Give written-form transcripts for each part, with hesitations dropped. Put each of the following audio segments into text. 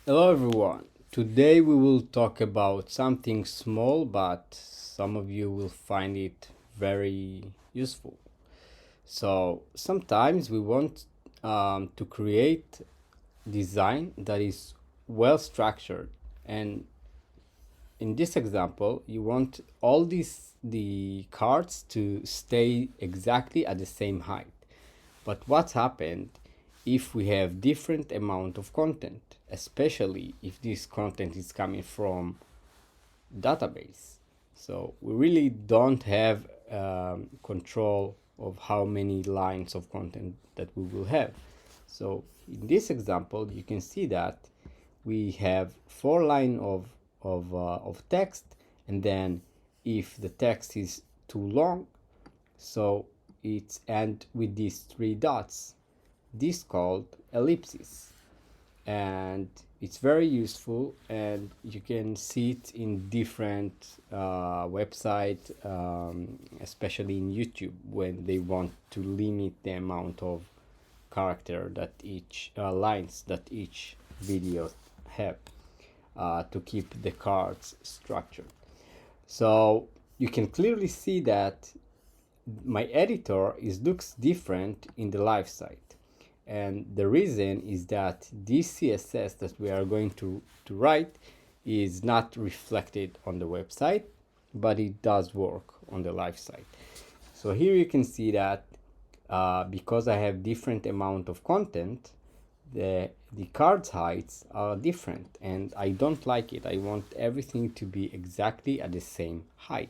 Hello everyone. Today we will talk about something small, but some of you will find it very useful. So sometimes we want to create design that is well structured, and in this example you want all the cards to stay exactly at the same height. But what happened if we have different amount of content, especially if this content is coming from database? So we really don't have control of how many lines of content that we will have. So in this example, you can see that we have 4 lines of text, and then if the text is too long, so it's end with these 3 dots. This called ellipsis, and it's very useful, and you can see it in different websites, especially in YouTube, when they want to limit the amount of character that each lines that each video have, to keep the cards structured. So you can clearly see that my editor looks different in the live site. And the reason is that this CSS that we are going to write is not reflected on the website, but it does work on the live site. So here you can see that because I have different amount of content, the cards heights are different, and I don't like it. I want everything to be exactly at the same height.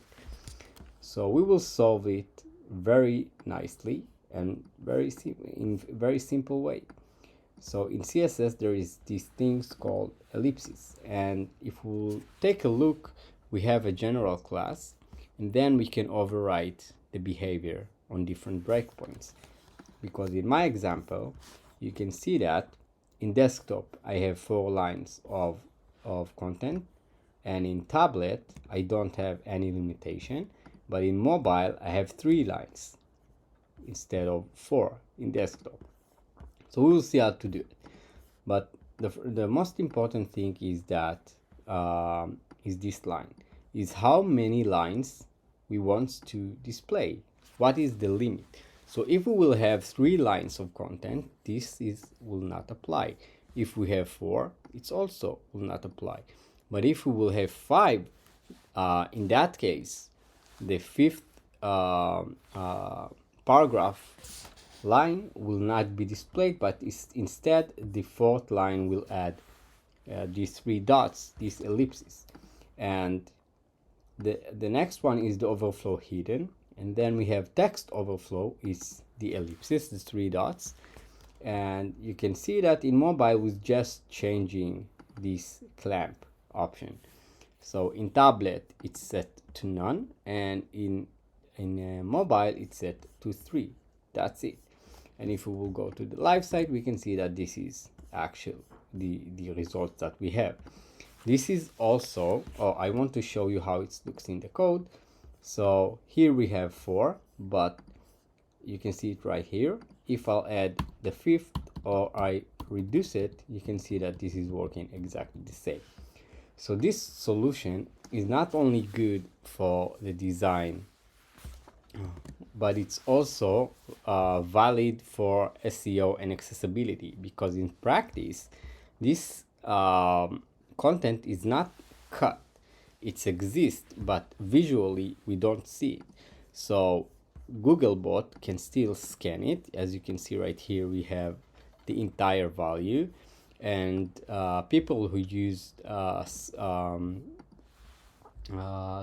So we will solve it very nicely and in very simple way. So in CSS there is these things called ellipses, and if we'll take a look, we have a general class, and then we can overwrite the behavior on different breakpoints. Because in my example, you can see that in desktop I have 4 lines of content, and in tablet I don't have any limitation, but in mobile I have 3 lines instead of 4 in desktop. So we will see how to do it. But the most important thing is that is this line, is how many lines we want to display. What is the limit? So if we will have 3 lines of content, this will not apply. If we have 4, it's also will not apply. But if we will have 5, in that case, the fifth paragraph line will not be displayed, but instead the 4th line will add these 3 dots, these ellipses. And the next one is the overflow hidden, and then we have text overflow is the ellipses, the 3 dots. And you can see that in mobile with just changing this clamp option. So in tablet it's set to none, and in mobile it's set to 3. That's it. And if we will go to the live site, we can see that this is actually the results that we have. This is also, I want to show you how it looks in the code. So here we have 4, but you can see it right here. If I'll add the 5th or I reduce it, you can see that this is working exactly the same. So this solution is not only good for the design, but it's also valid for SEO and accessibility, because in practice this content is not cut. It exists, but visually we don't see it. So Googlebot can still scan it. As you can see right here, we have the entire value, and people who used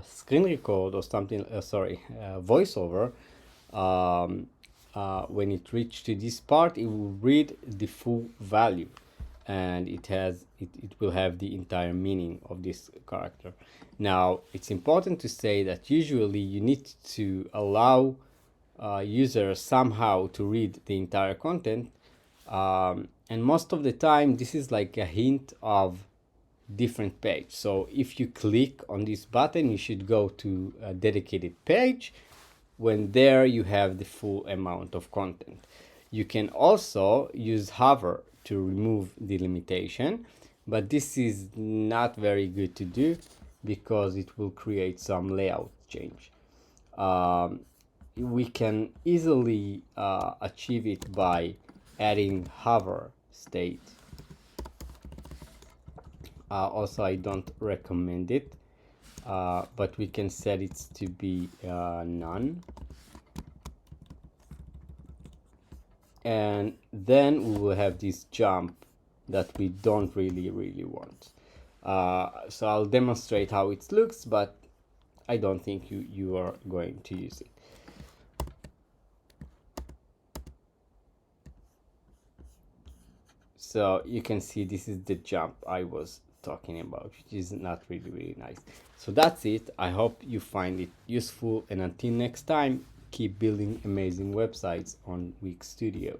screen record or something, voiceover, when it reached to this part, it will read the full value, and it will have the entire meaning of this character. Now it's important to say that usually you need to allow users somehow to read the entire content, and most of the time this is like a hint of different page. So if you click on this button, you should go to a dedicated page, when there you have the full amount of content. You can also use hover to remove the limitation, but this is not very good to do because it will create some layout change. We can easily achieve it by adding hover state. Also, I don't recommend it, but we can set it to be none, and then we will have this jump that we don't really want. So I'll demonstrate how it looks, but I don't think you are going to use it. So you can see this is the jump I was talking about, which is not really nice. So that's it. I hope you find it useful, and until next time, keep building amazing websites on Wix Studio.